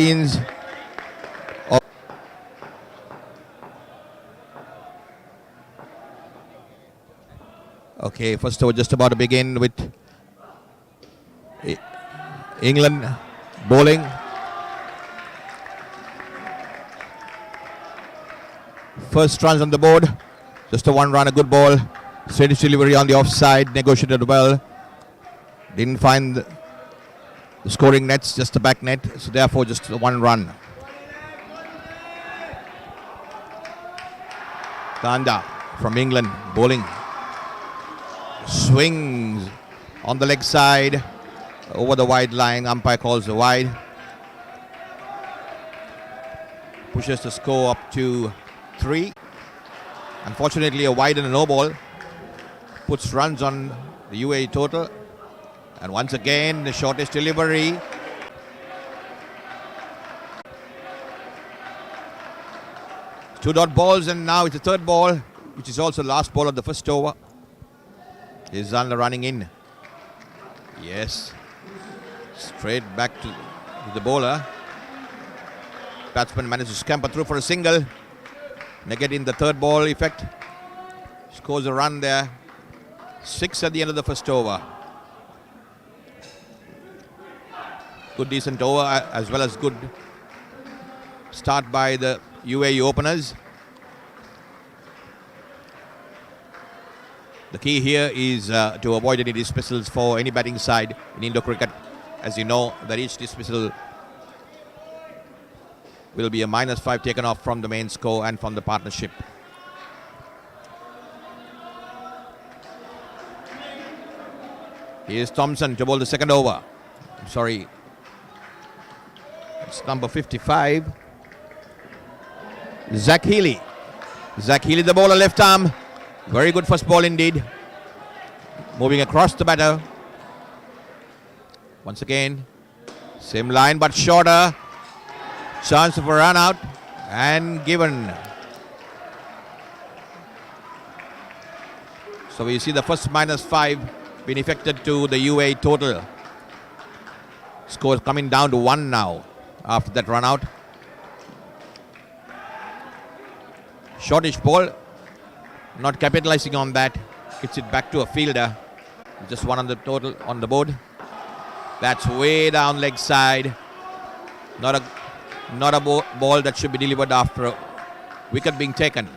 17s. Okay, first over just about to begin with England bowling. First runs on the board. Just a one run, a good ball. Straight delivery on the offside, negotiated well. Didn't find the scoring nets, just the back net. So therefore just one run. Kanda from England bowling. Swings on the leg side. Over the wide line, umpire calls the wide. Pushes the score up to 3. Unfortunately, a wide and a no ball puts runs on the UAE total. And once again, the shortest delivery. Two dot balls, and now it's the third ball, which is also the last ball of the first over. Is running in. Yes. Straight back to the bowler. Batsman manages to scamper through for a single. Negating the third ball effect. Scores a run there. 6 at the end of the first over. Good decent over as well as good start by the UAE openers. The key here is to avoid any dismissals for any batting side in Indo cricket. As you know, that each dismissal will be a -5 taken off from the main score and from the partnership. Here's Thompson to bowl the second over. I'm sorry. It's number 55. Zach Healy. Zach Healy, the bowler, left arm. Very good first ball indeed. Moving across the batter. Once again, same line but shorter. Chance for a run out and given. So we see the first -5 being affected to the UAE total. Score coming down to 1 now after that run out. Shortish ball. Not capitalizing on that. Hits it back to a fielder. Just one on the total on the board. That's way down leg side. Not a ball that should be delivered after a wicket being taken.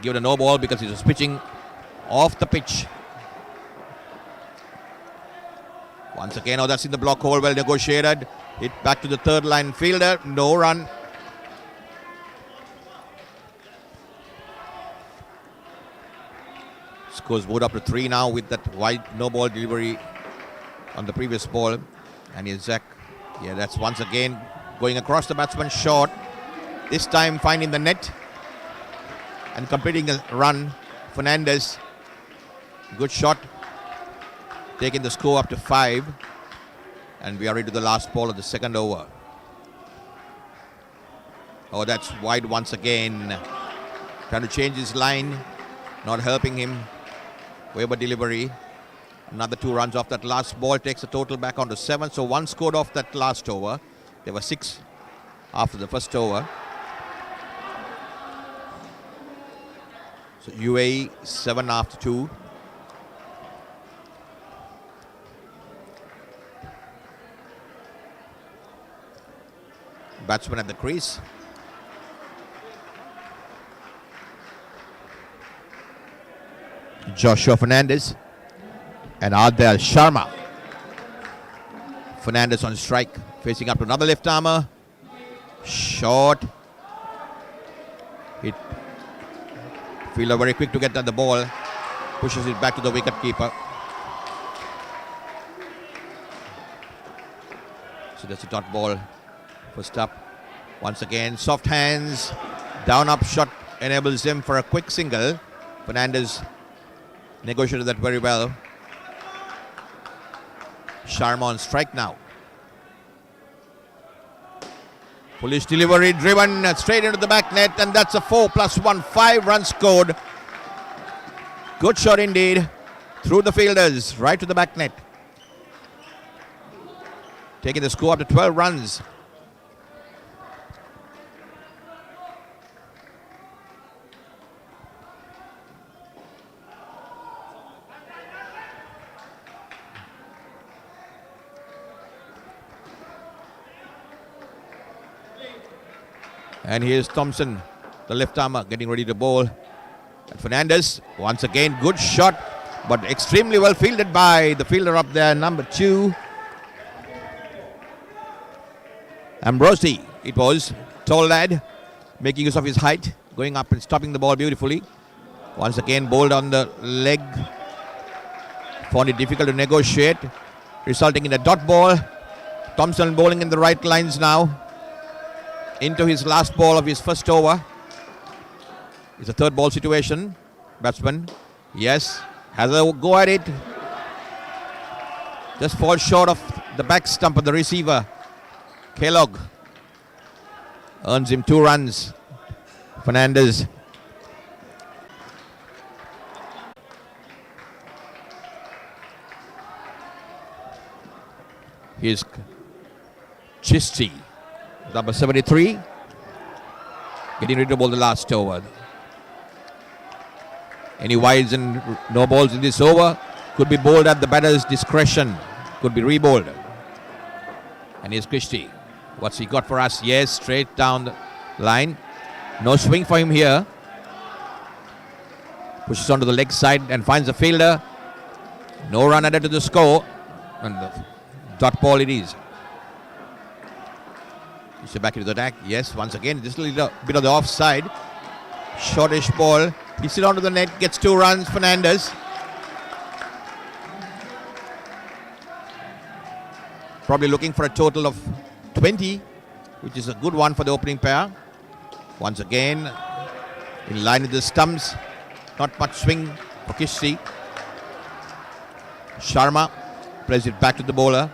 Given a no ball because he was pitching off the pitch. Once again, oh, that's in the block hole, well negotiated. Hit back to the third line fielder. No run. Scores moved up to 3 now with that wide no ball delivery on the previous ball. And here's Zach. Yeah, that's once again going across the batsman's short. This time finding the net and completing a run. Fernandez. Good shot. Taking the score up to 5. And we are into the last ball of the second over. Oh, that's wide once again. Trying to change his line. Not helping him. Weber delivery. Another 2 runs off that last ball. Takes the total back onto 7. So 1 scored off that last over. There were 6 after the first over. So UAE 7 after 2. Batsman at the crease. Joshua Fernandez and Adel Sharma. Fernandez on strike, facing up to another left armour. Short. Hit. Fielder very quick to get at the ball. Pushes it back to the wicket keeper. So that's a dot ball. First up. Once again, soft hands. Down up shot enables him for a quick single. Fernandez negotiated that very well. Sharma on strike now. Polish delivery driven straight into the back net, and that's a 4 + 1, 5 runs scored. Good shot indeed. Through the fielders, right to the back net. Taking the score up to 12 runs. And here's Thompson, the left armer, getting ready to bowl. And Fernandez, once again, good shot, but extremely well fielded by the fielder up there, number 2. Ambrosi, it was. Tall lad, making use of his height, going up and stopping the ball beautifully. Once again, bowled on the leg. Found it difficult to negotiate, resulting in a dot ball. Thompson bowling in the right lines now. Into his last ball of his first over. It's a third ball situation. Batsman, yes, has a go at it. Just falls short of the back stump of the receiver. Kellogg earns him 2 runs. Fernandez. Here's Chisti, number 73, getting ready to bowl the last over. Any wides and no balls in this over could be bowled at the batter's discretion, could be re-bowled. And here's Christie. What's he got for us? Yes, straight down the line. No swing for him here. Pushes onto the leg side and finds the fielder. No run added to the score. And the dot ball it is. He's back into the attack. Yes, once again, this little bit of the offside. Shortish ball. Hits it onto the net, gets 2 runs. Fernandez. Probably looking for a total of 20, which is a good one for the opening pair. Once again, in line with the stumps. Not much swing for Kishti. Sharma plays it back to the bowler.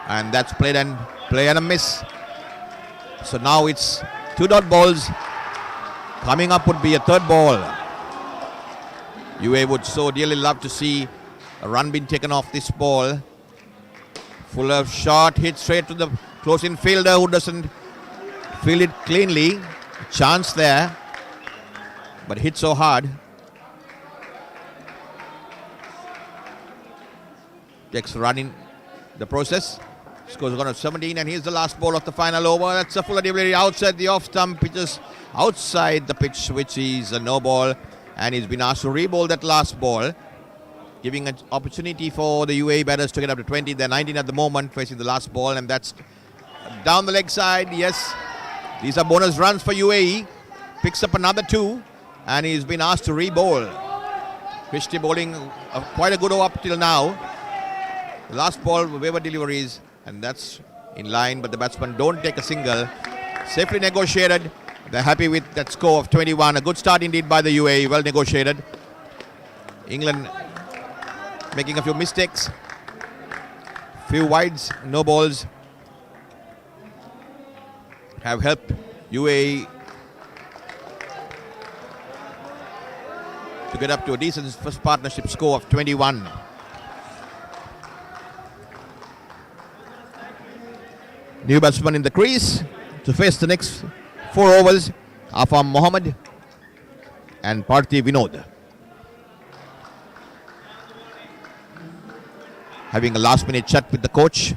And that's play and a miss. So now it's 2 dot balls. Coming up would be a third ball. UAE would so dearly love to see a run being taken off this ball. Fuller shot hit straight to the close-in fielder who doesn't field it cleanly. Chance there, but hit so hard. Takes a run in the process. Scores gone at 17, and here's the last ball of the final over. That's a Fuller delivery outside the off-stump, pitches outside the pitch, which is a no ball, and he's been asked to re-bowl that last ball, giving an opportunity for the UAE batters to get up to 20. They're 19 at the moment, facing the last ball, and that's down the leg side. Yes, these are bonus runs for UAE. Picks up another 2, and he's been asked to re-bowl. Christie bowling quite a good over up till now. The last ball, waiver deliveries, and that's in line, but the batsmen don't take a single. Safely negotiated. They're happy with that score of 21. A good start indeed by the UAE, well negotiated. England making a few mistakes. Few wides, no balls have helped UAE to get up to a decent first partnership score of 21. New batsman in the crease to face the next 4 overs. Afam Mohammed and Parthiv Vinod. Having a last minute chat with the coach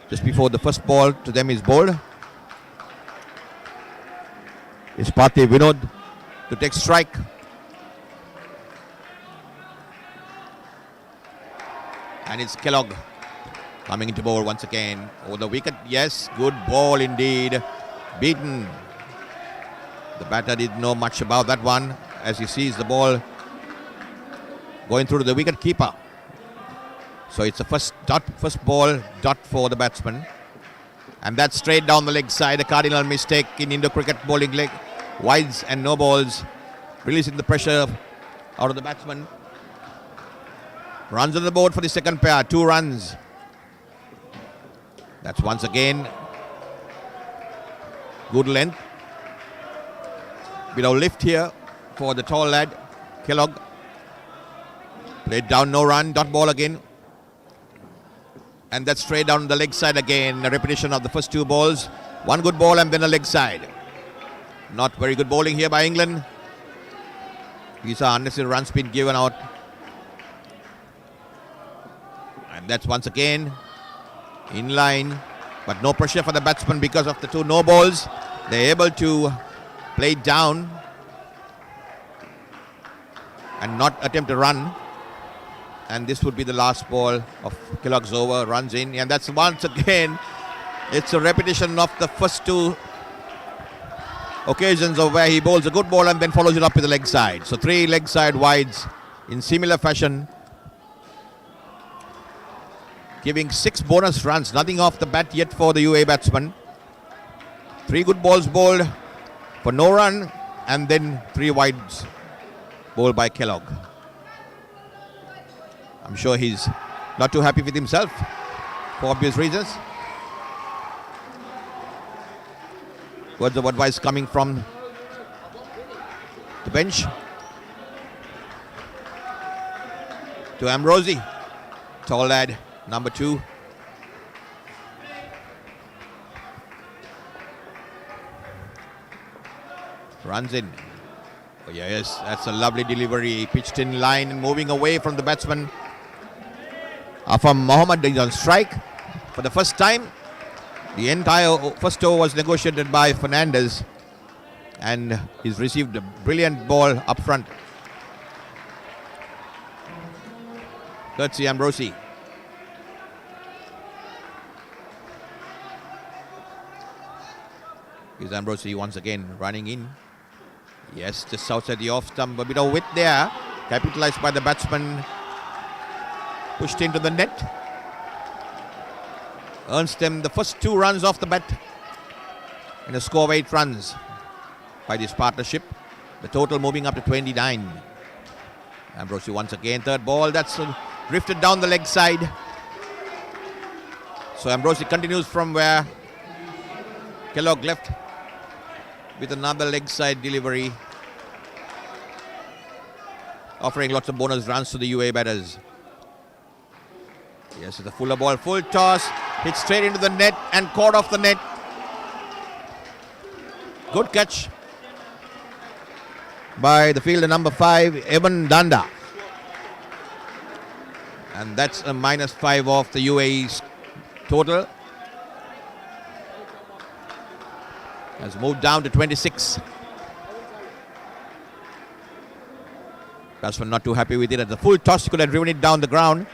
just before the first ball to them is bowled. It's Parthiv Vinod to take strike. And it's Kellogg coming into bowl once again over the wicket. Yes, good ball indeed. Beaten. The batter didn't know much about that one as he sees the ball going through to the wicket keeper. So it's a first ball dot for the batsman. And that's straight down the leg side. A cardinal mistake in Indo cricket bowling leg. Wides and no balls. Releasing the pressure out of the batsman. Runs on the board for the second pair. 2 runs. That's once again good length. Bit of lift here for the tall lad, Kellogg. Played down, no run, dot ball again. And that's straight down the leg side again. A repetition of the first 2 balls. 1 good ball and then a leg side. Not very good bowling here by England. These are unnecessary runs being given out. And that's once again In line, but no pressure for the batsman because of the 2 no balls. They're able to play it down and not attempt a run. And this would be the last ball of Kellogg's over. Runs in, and that's once again, it's a repetition of the first 2 occasions of where he bowls a good ball and then follows it up with the leg side. So 3 leg side wides in similar fashion, giving 6 bonus runs. Nothing off the bat yet for the UAE batsman. 3 good balls bowled for no run, and then 3 wides bowled by Kellogg. I'm sure he's not too happy with himself for obvious reasons. Words of advice coming from the bench to Ambrosi. Tall lad, number 2. Runs in. Oh yes, that's a lovely delivery. Pitched in line and moving away from the batsman. Afam Mohammed is on strike for the first time. The entire first over was negotiated by Fernandez, and he's received a brilliant ball up front. Courtesy Ambrosi. Here's Ambrosi once again running in. Yes, just outside the off stump, a bit of width there. Capitalized by the batsman. Pushed into the net. Earns them the first 2 runs off the bat in a score of 8 runs by this partnership. The total moving up to 29. Ambrosi once again, 3rd ball. That's drifted down the leg side. So Ambrosi continues from where Kellogg left with another leg side delivery, offering lots of bonus runs to the UAE batters. Yes, it's a fuller ball, full toss, hit straight into the net and caught off the net. Good catch by the fielder number 5, Evan Danda. And that's a -5 off the UAE's total. Has moved down to 26. Batsman not too happy with it. At the full toss, he could have driven it down the ground.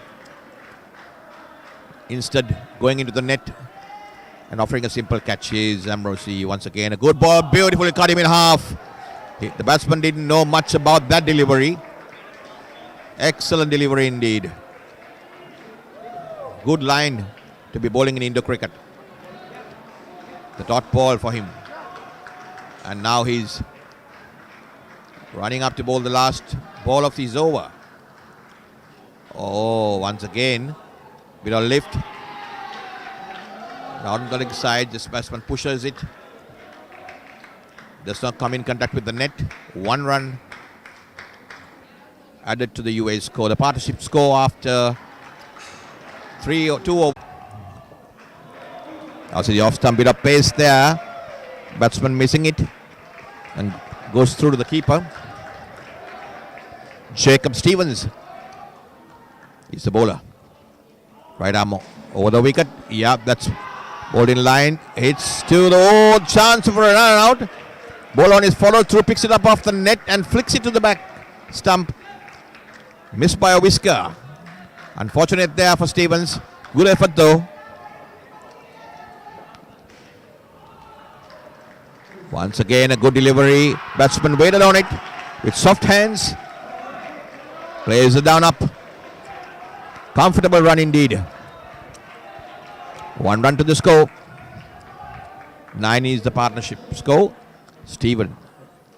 Instead, going into the net and offering a simple catch. Is Ambrosi once again. A good ball, beautifully cut him in half. The batsman didn't know much about that delivery. Excellent delivery indeed. Good line to be bowling in Indo cricket. The dot ball for him. And now he's running up to bowl the last ball of his over. Oh, once again, bit of lift. Down the leg side, this batsman pushes it. Does not come in contact with the net. 1 run added to the UAE score. The partnership score after 3 or 2 over. Also the off stump, bit of pace there. Batsman missing it and goes through to the keeper. Jacob Stevens is the bowler. Right arm over the wicket. Yeah, that's bowled in line. Hits to the chance for a run out. Ball on is followed through, picks it up off the net and flicks it to the back stump. Missed by a whisker. Unfortunate there for Stevens. Good effort though. Once again, a good delivery. Batsman waited on it with soft hands. Plays it down up. Comfortable run indeed. 1 run to the score. 9 is the partnership score. Steven.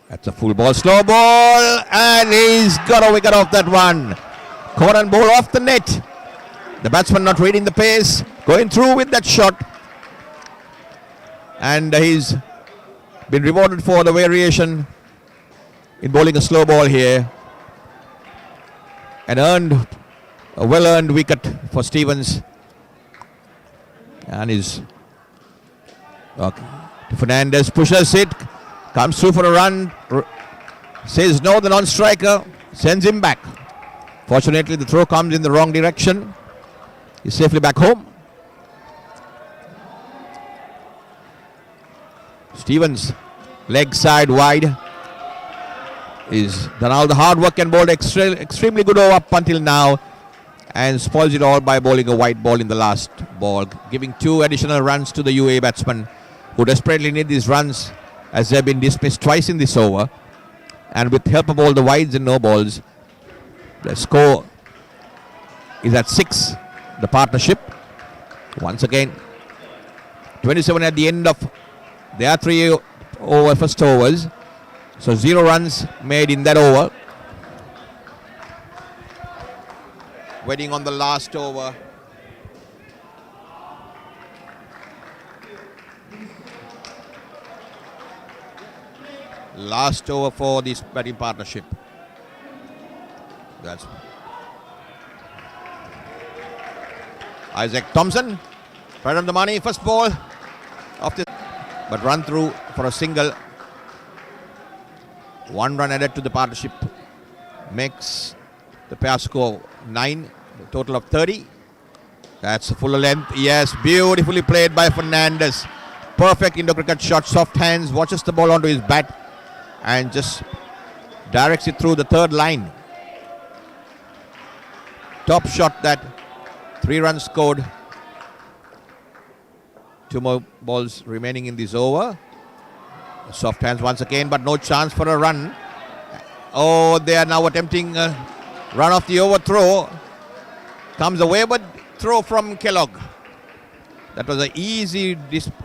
That's a full ball, slow ball, and he's got a wicket off that one. Caught and ball off the net. The batsman not reading the pace, going through with that shot. And he's been rewarded for the variation in bowling a slow ball here. And earned a well-earned wicket for Stevens. And is Fernandez pushes it, comes through for a run, says no, the non-striker, sends him back. Fortunately, the throw comes in the wrong direction. He's safely back home. Stevens, leg side wide. Is done all the hard work and bowled extremely good over up until now, and spoils it all by bowling a white ball in the last ball, giving 2 additional runs to the UAE batsmen, who desperately need these runs as they've been dismissed twice in this over. And with help of all the wides and no balls, the score is at 6. The partnership once again 27 at the end of their 3 over first overs. So 0 runs made in that over. Waiting on the last over. Last over for this batting partnership. That's Isaac Thompson. Right on the money. First ball of the, but run through for a single. 1 run added to the partnership makes the pair score 9, a total of 30. That's a full length. Yes, beautifully played by Fernandez. Perfect Indo cricket shot, soft hands, watches the ball onto his bat and just directs it through the 3rd line. Top shot that. 3 runs scored. 2 more balls remaining in this over. Soft hands once again, but no chance for a run. Oh, they are now attempting a run off the overthrow. Comes a wayward throw from Kellogg. That was an easy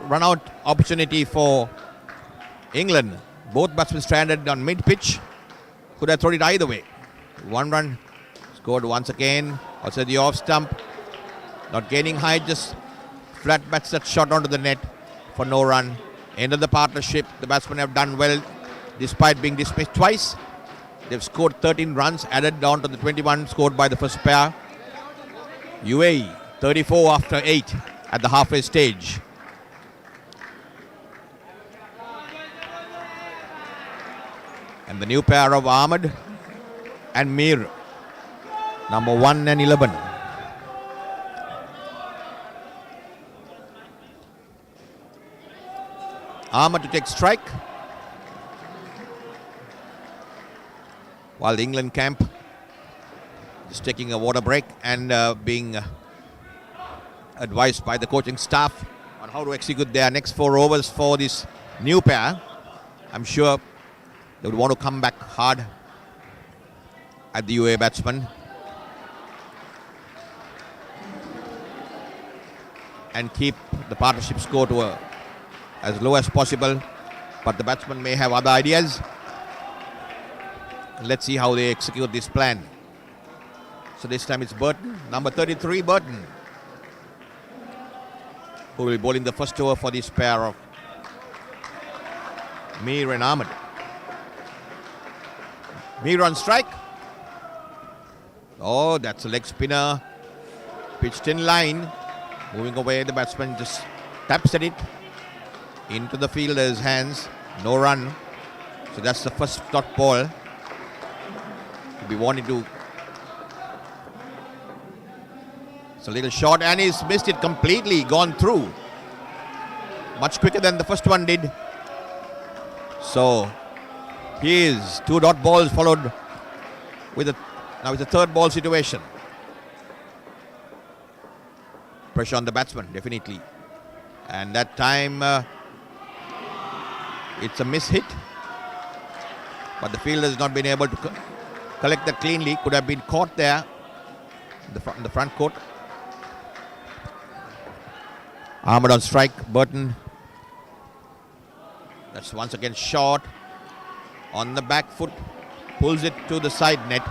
run out opportunity for England. Both batsmen stranded on mid-pitch. Could have thrown it either way. 1 run scored once again. Also the off stump. Not gaining height, just flat bats that shot onto the net for no run. End of the partnership. The batsmen have done well despite being dismissed twice. They've scored 13 runs added down to the 21 scored by the first pair. UAE 34 after 8 at the halfway stage. And the new pair of Ahmed and Mir, number 1 and 11. Ahmed to take strike, while the England camp is taking a water break and being advised by the coaching staff on how to execute their next 4 overs for this new pair. I'm sure they would want to come back hard at the UAE batsman and keep the partnership score to as low as possible, but the batsman may have other ideas. Let's see how they execute this plan. So this time it's Burton, number 33 Burton, who will be bowling the first over for this pair of Mir and Ahmed. Mir on strike. Oh, that's a leg spinner. Pitched in line. Moving away, the batsman just taps at it. Into the fielder's hands. No run. So that's the first dot ball. He'll be wanting to. It's a little short and he's missed it completely. Gone through. Much quicker than the first one did. So here's 2 dot balls followed with a now it's a 3rd ball situation. Pressure on the batsman, definitely. And that time it's a miss hit. But the fielder has not been able to collect that cleanly. Could have been caught there in the front court. Ahmed on strike. Burton. That's once again short. On the back foot. Pulls it to the side net.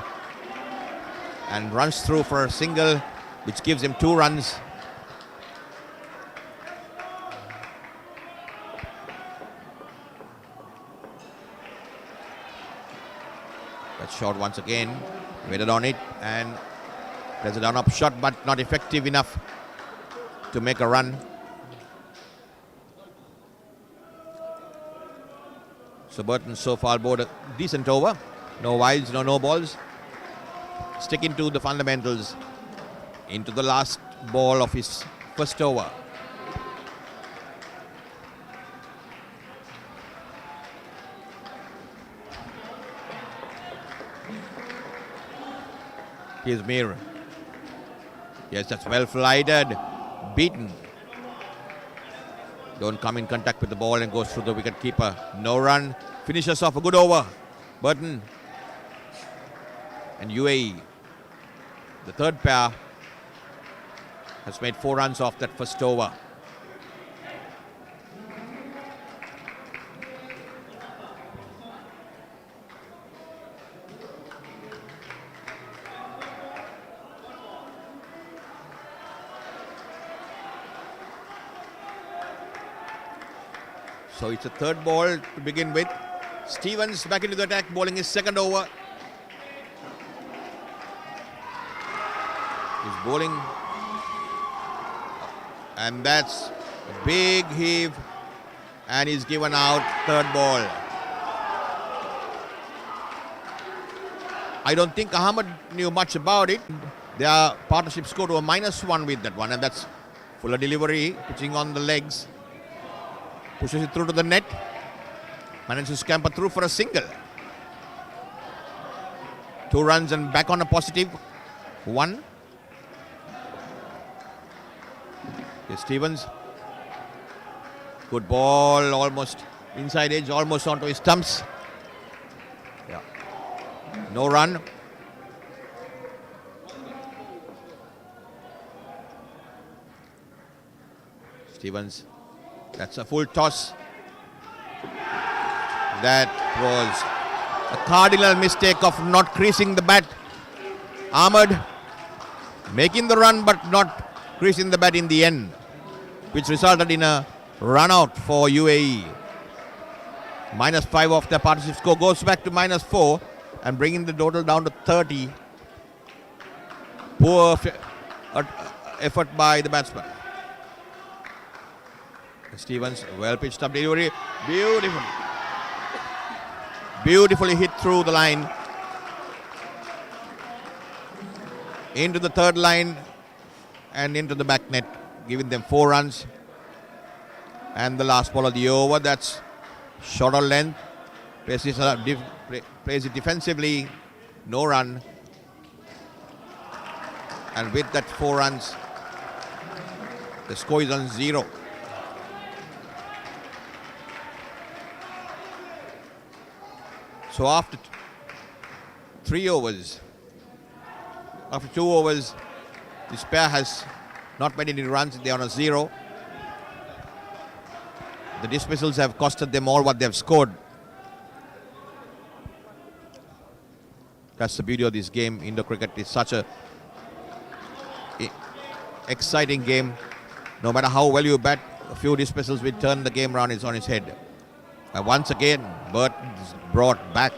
And runs through for a single, which gives him 2 runs. That's short once again. Waited on it and there's a down-up shot, but not effective enough to make a run. So Burton so far bowled a decent over. No wides, no balls. Sticking to the fundamentals into the last ball of his first over. Here's Mir. Yes, that's well flighted. Beaten. Don't come in contact with the ball and goes through the wicket keeper. No run. Finishes off a good over. Burton and UAE. The third pair has made 4 runs off that first over. So it's a third ball to begin with. Stevens back into the attack, bowling his second over. He's bowling. And that's a big heave. And he's given out third ball. I don't think Ahmed knew much about it. Their partnership scored to a -1 with that one. And that's fuller delivery, pitching on the legs. Pushes it through to the net. Manages to scamper through for a single. 2 runs and back on a positive 1. Here's Stevens. Good ball, almost inside edge, almost onto his stumps. Yeah. No run. Stevens. That's a full toss. That was a cardinal mistake of not creasing the bat. Ahmed making the run but not creasing the bat in the end, which resulted in a run out for UAE. -5 off their partnership score, goes back to -4 and bringing the total down to 30. Poor effort by the batsman. Stevens, well pitched up delivery. Beautiful. Beautifully hit through the line. Into the third line and into the back net, giving them 4 runs. And the last ball of the over, that's shorter length. Plays it defensively. No run. And with that 4 runs, the score is on 0. So after 3 overs, after 2 overs, this pair has not made any runs. They are on a 0. The dismissals have costed them all what they have scored. That's the beauty of this game. Indo cricket is such a exciting game. No matter how well you bat, a few dismissals will turn the game around. It's on its head. And once again, Burton is brought back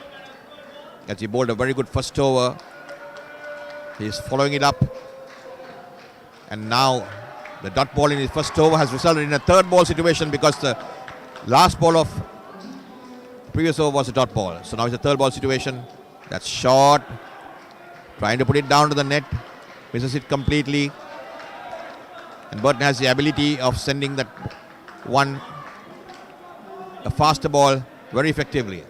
as he bowled a very good first over. He's following it up. And now the dot ball in his first over has resulted in a third ball situation because the last ball of the previous over was a dot ball. So now it's a third ball situation. That's short. Trying to put it down to the net. Misses it completely. And Burton has the ability of sending that one, a faster ball, very effectively.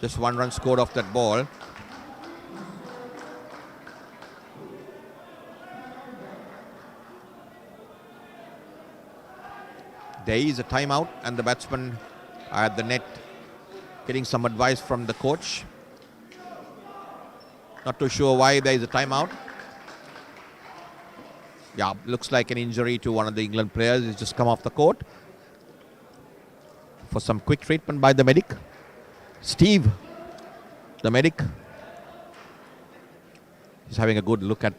Just 1 run scored off that ball. There is a timeout and the batsmen are at the net getting some advice from the coach. Not too sure why there is a timeout. Yeah, looks like an injury to one of the England players. He's just come off the court for some quick treatment by the medic. Steve, the medic, is having a good look at.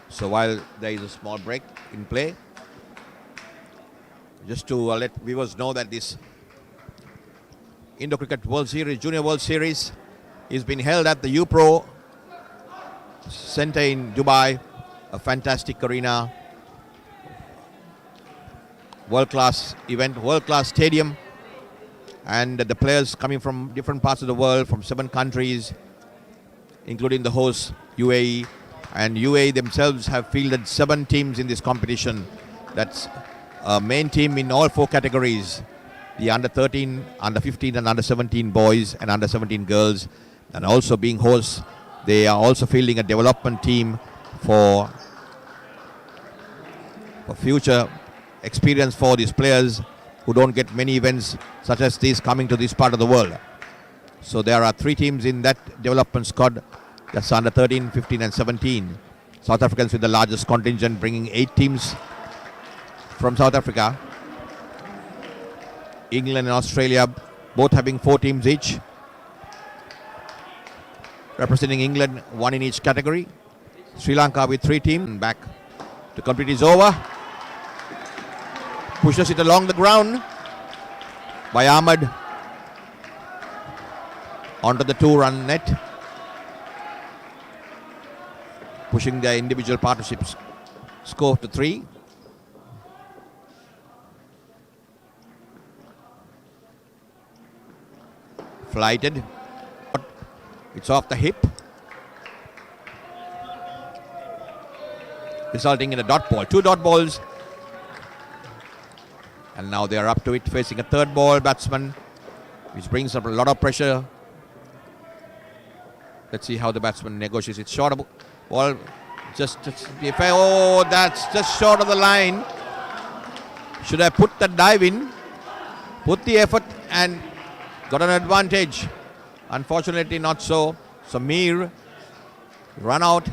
So while there is a small break in play, just to let viewers know that this Indo Cricket World Series, Junior World Series, is being held at the UPro Centre in Dubai, a fantastic arena, world-class event, world-class stadium, and the players coming from different parts of the world, from 7 countries, including the host UAE, and UAE themselves have fielded 7 teams in this competition. That's a main team in all 4 categories: the under 13, under 15 and under 17 boys and under 17 girls. And also being hosts, they are also fielding a development team for future experience for these players who don't get many events such as these coming to this part of the world. So there are 3 teams in that development squad. That's under 13, 15 and 17. South Africans with the largest contingent, bringing 8 teams from South Africa. England and Australia both having 4 teams each. Representing England, 1 in each category. Sri Lanka with 3 teams. Back to complete his over. Pushes it along the ground by Ahmed onto the 2-run net, pushing the individual partnerships score to 3. Flighted. It's off the hip, resulting in a dot ball. 2 dot balls. And now they are up to it, facing a 3rd ball batsman, which brings up a lot of pressure. Let's see how the batsman negotiates. It's short of ball. Oh, that's just short of the line. Should have put the dive in, put the effort and got an advantage. Unfortunately not so. Samir run out.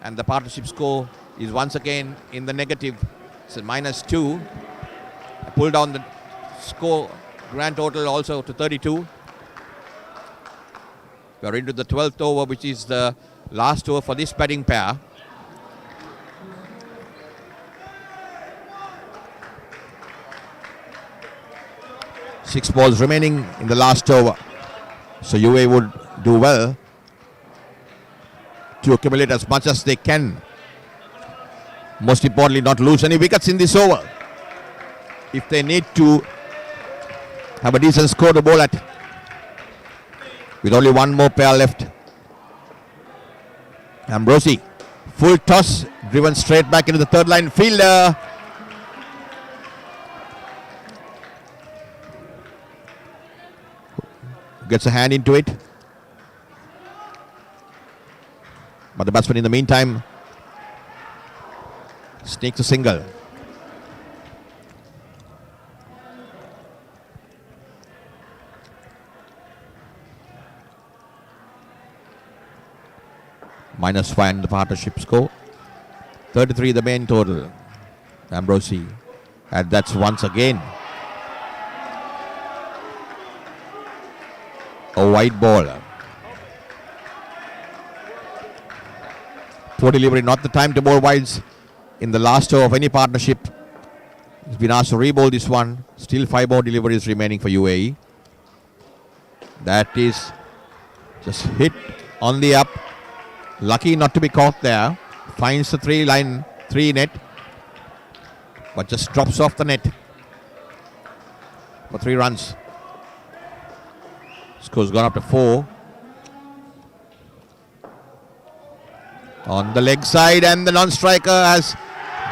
And the partnership score is once again in the negative. It's a -2. Pull down the score grand total also to 32. We are into the 12th over, which is the last over for this batting pair. Six balls remaining in the last over. So UAE would do well to accumulate as much as they can. Most importantly, not lose any wickets in this over. If they need to have a decent score to bowl at, with only 1 more pair left. Ambrosi, full toss, driven straight back into the 3rd line fielder. Gets a hand into it. But the batsman in the meantime sneaks a single. -5 in the partnership score. 33 the main total. Ambrosi. And that's once again a wide ball. Poor delivery, not the time to bowl wides in the last over of any partnership. He's been asked to re-bowl this one. Still 5 more deliveries remaining for UAE. That is just hit on the up. Lucky not to be caught there. Finds the 3 net, but just drops off the net for 3 runs. Score's gone up to 4. On the leg side, and the non-striker has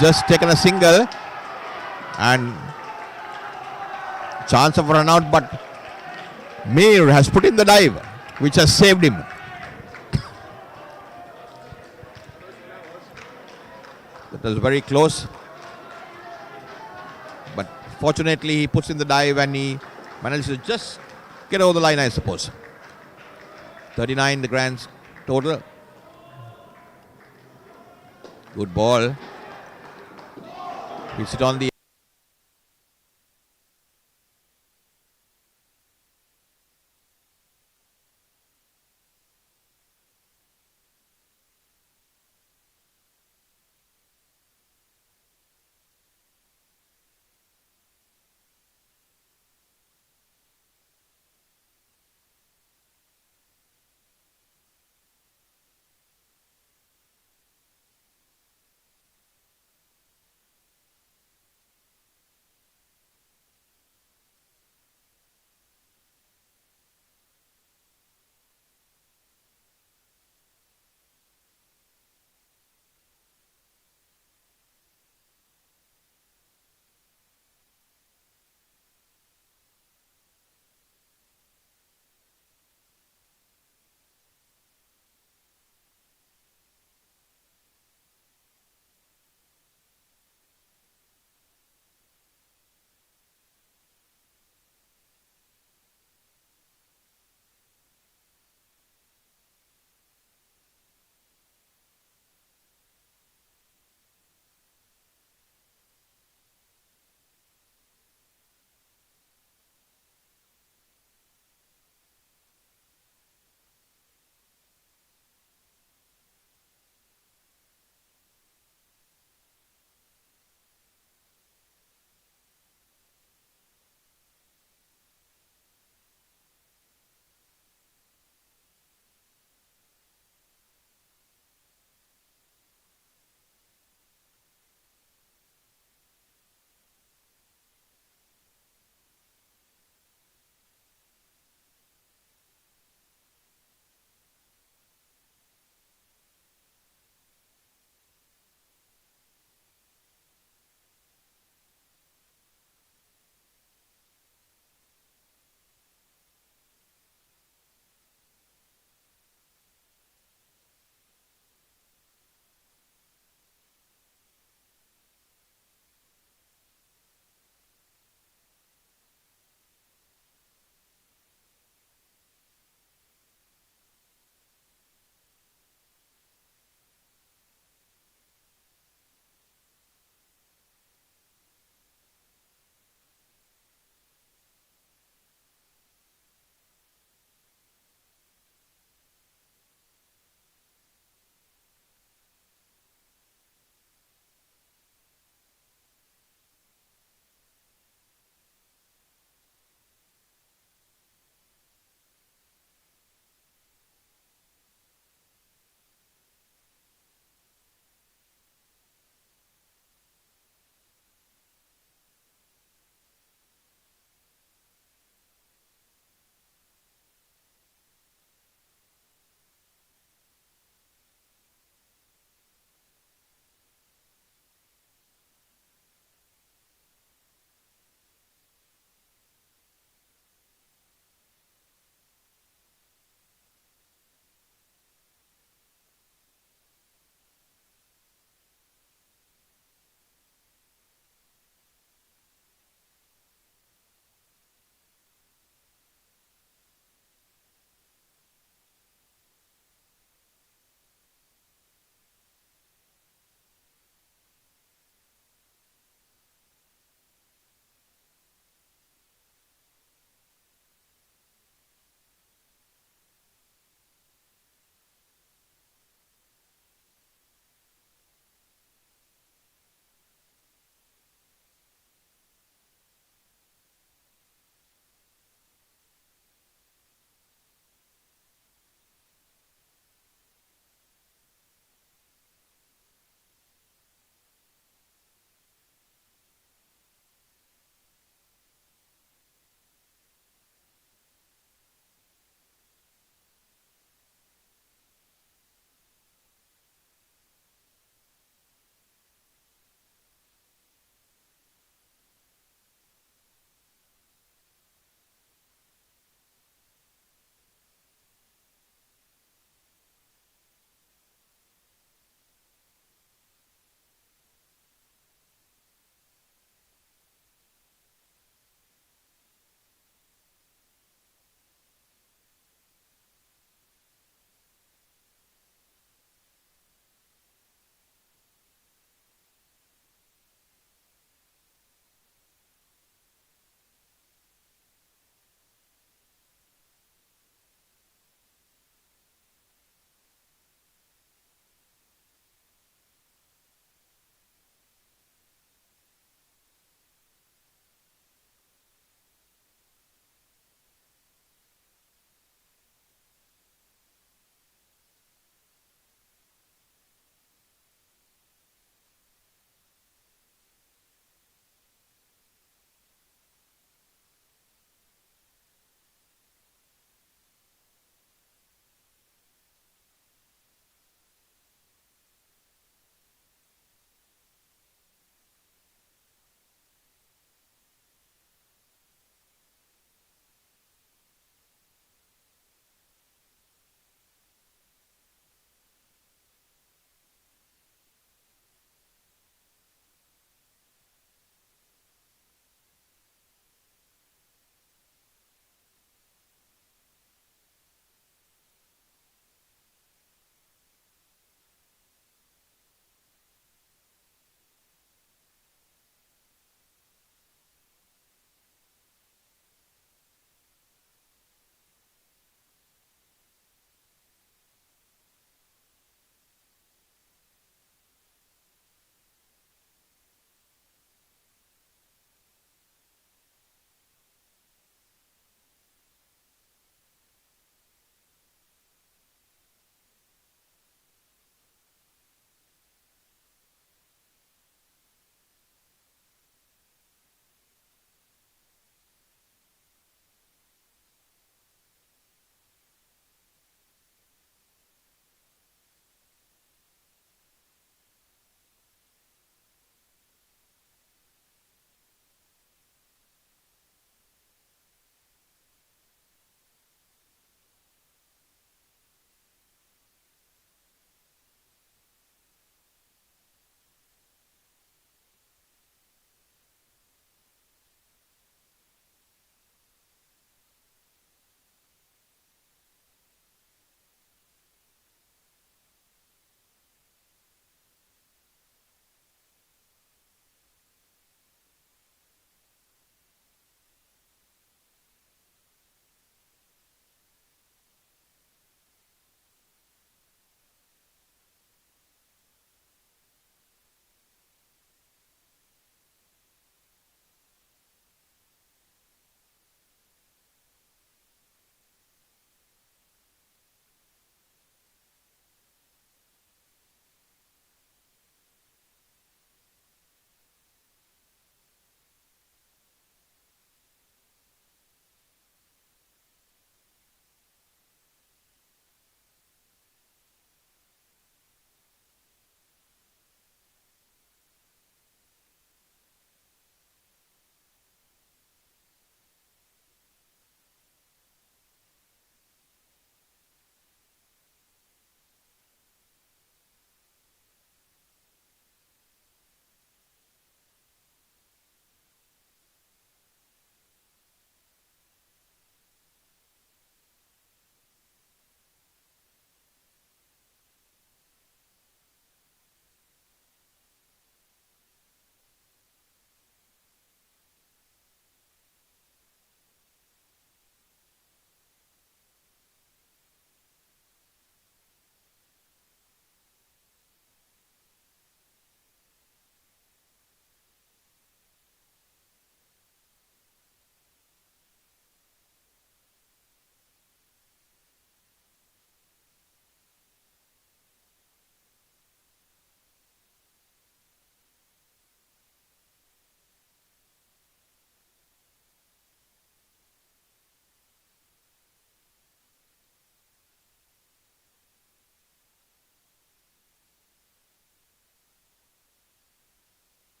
just taken a single. And chance of run out, but Mir has put in the dive, which has saved him. That was very close. But fortunately, he puts in the dive and he manages to just get over the line, I suppose. 39 the grand total. Good ball. Hits it on the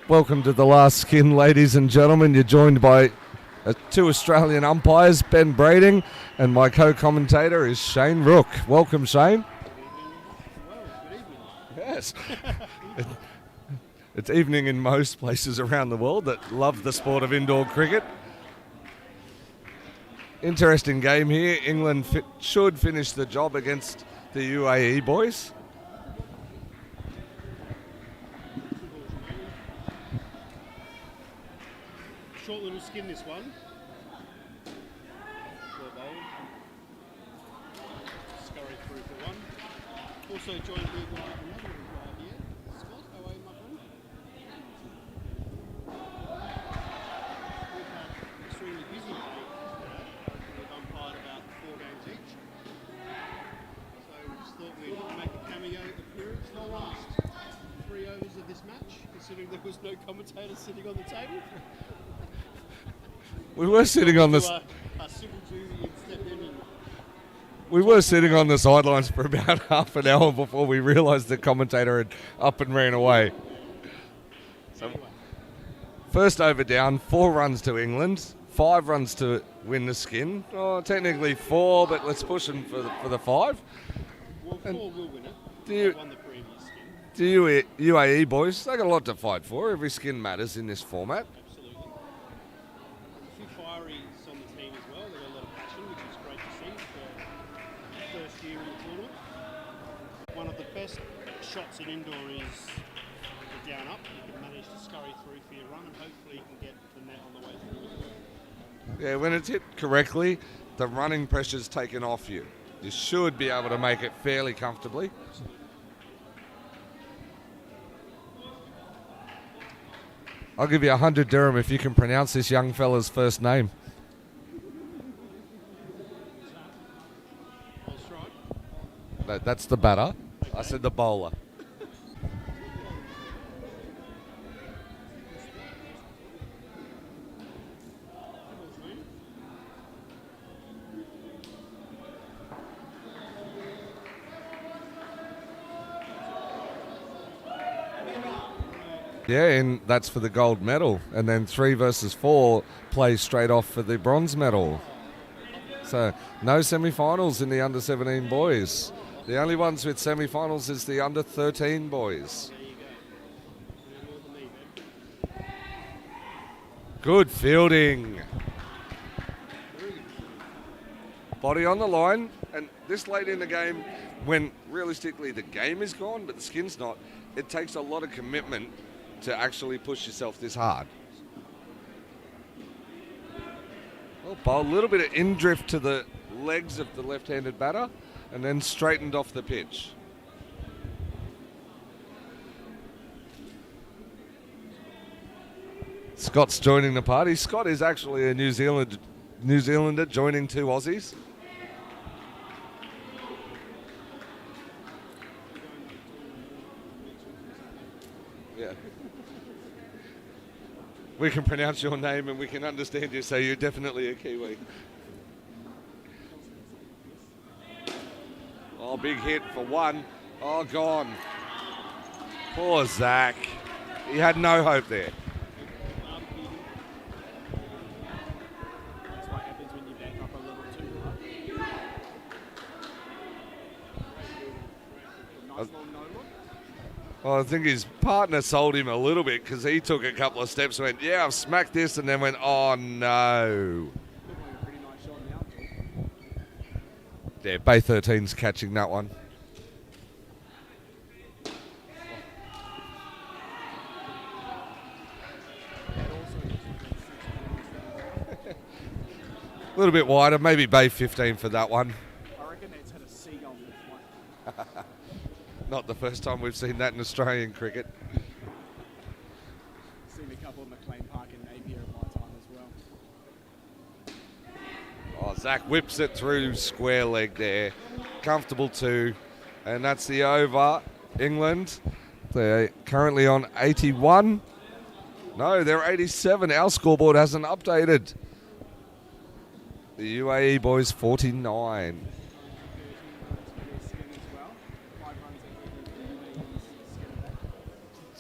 Welcome to the last skin, ladies and gentlemen. You're joined by two Australian umpires, Ben Brading, and my co-commentator is Shane Rook. Welcome, Shane. Good evening. Yes. It's evening in most places around the world that love the sport of indoor cricket. Interesting game here. England should finish the job against the UAE boys. Short little skin, this one. Well bowled. Scurry through for one. Also joined with another here. Scott, how are you, my friend? We've had an extremely busy day. We've umpired about 4 games each. So we just thought we'd make a cameo appearance for the last 3 overs of this match, considering there was no commentator sitting on the table. We were sitting on this. We were sitting on the sidelines for about half an hour before we realised the commentator had up and ran away. So, first over down, 4 runs to England, 5 runs to win the skin. Oh, technically 4, but let's push them for the 5. Well, 4 will win it. They won the previous skin. The UAE boys, they got a lot to fight for. Every skin matters in this format. Absolutely. A few fireys on the team as well. They've got a lot of passion, which is great to see for the first year in the tournament. One of the best shots in indoor is the down up. You can manage to scurry through for your run, and hopefully you can get the net on the way through. Yeah, when it's hit correctly, the running pressure's taken off you. You should be able to make it fairly comfortably. I'll give you 100 dirham if you can pronounce this young fella's first name. No, that's the batter. Okay. I said the bowler. Yeah, and that's for the gold medal. And then 3 versus 4 plays straight off for the bronze medal. So no semi-finals in the under-17 boys. The only ones with semi-finals is the under-13 boys. Good fielding. Body on the line. And this late in the game, when realistically the game is gone, but the skin's not, it takes a lot of commitment to actually push yourself this hard. Well, a little bit of in-drift to the legs of the left-handed batter and then straightened off the pitch. Scott's joining the party. Scott is actually a New Zealander joining 2 Aussies. Yeah. We can pronounce your name and we can understand you, so you're definitely a Kiwi. Oh, big hit for 1. Oh, gone. Poor Zach. He had no hope there. That's what happens when you back up a little too hard. Nice long no look. Well, I think his partner sold him a little bit because he took a couple of steps and went, yeah, I've smacked this, and then went, oh, no. Pretty nice shot now. Yeah, Bay 13's catching that one. A little bit wider, maybe Bay 15 for that one. I reckon it's had a seagull in this one. Not the first time we've seen that in Australian cricket. Seen a couple of McLean Park and Napier at my time as well. Oh, Zach whips it through square leg there. Comfortable 2. And that's the over. England, they're currently on 81. No, they're 87. Our scoreboard hasn't updated. The UAE boys 49.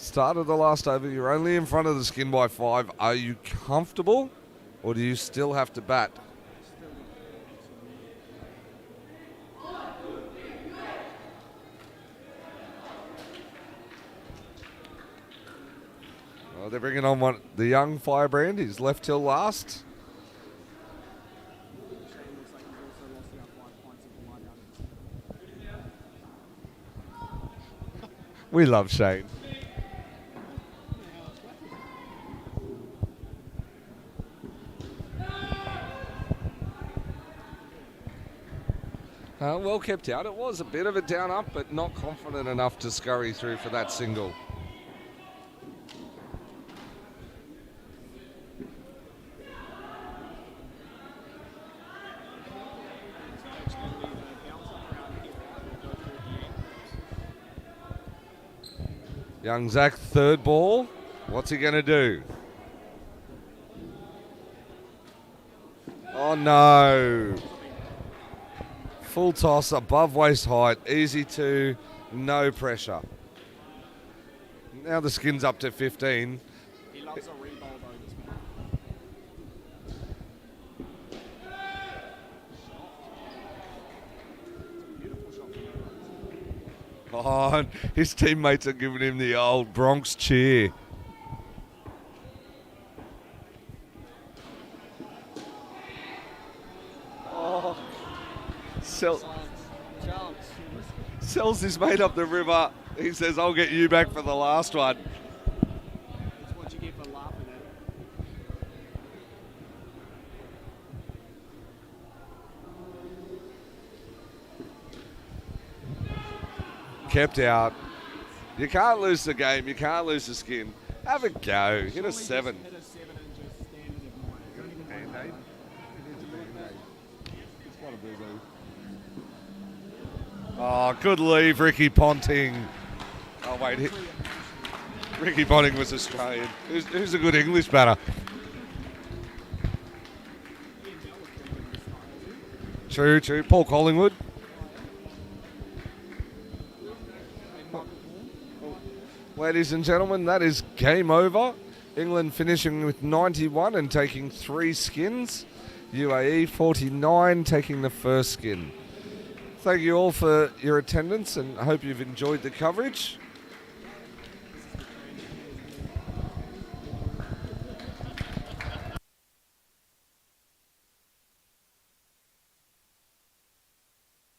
Start of the last over. You're only in front of the skin by 5. Are you comfortable, or do you still have to bat? Well, they're bringing on the young Firebrand. He's left till last. We love Shane. Well kept out. It was a bit of a down up, but not confident enough to scurry through for that single. Young Zach, third ball. What's he going to do? Oh, no. Full toss, above waist height, easy to, no pressure. Now the skin's up to 15. He loves a rebound though, this man. Beautiful shot from that. Oh, and his teammates are giving him the old Bronx cheer. Oh, Sells his mate up the river. He says, I'll get you back for the last one. That's what you get for laughing at it. Kept out. You can't lose the game. You can't lose the skin. Have a go. Hit a 7. Hit a 7 and just stand and ignore it. Don't even think about it. Oh, good leave, Ricky Ponting. Oh, wait. Ricky Ponting was Australian. Who's a good English batter? True. Paul Collingwood. Ladies and gentlemen, that is game over. England finishing with 91 and taking 3 skins. UAE 49 taking the first skin. Thank you all for your attendance and I hope you've enjoyed the coverage.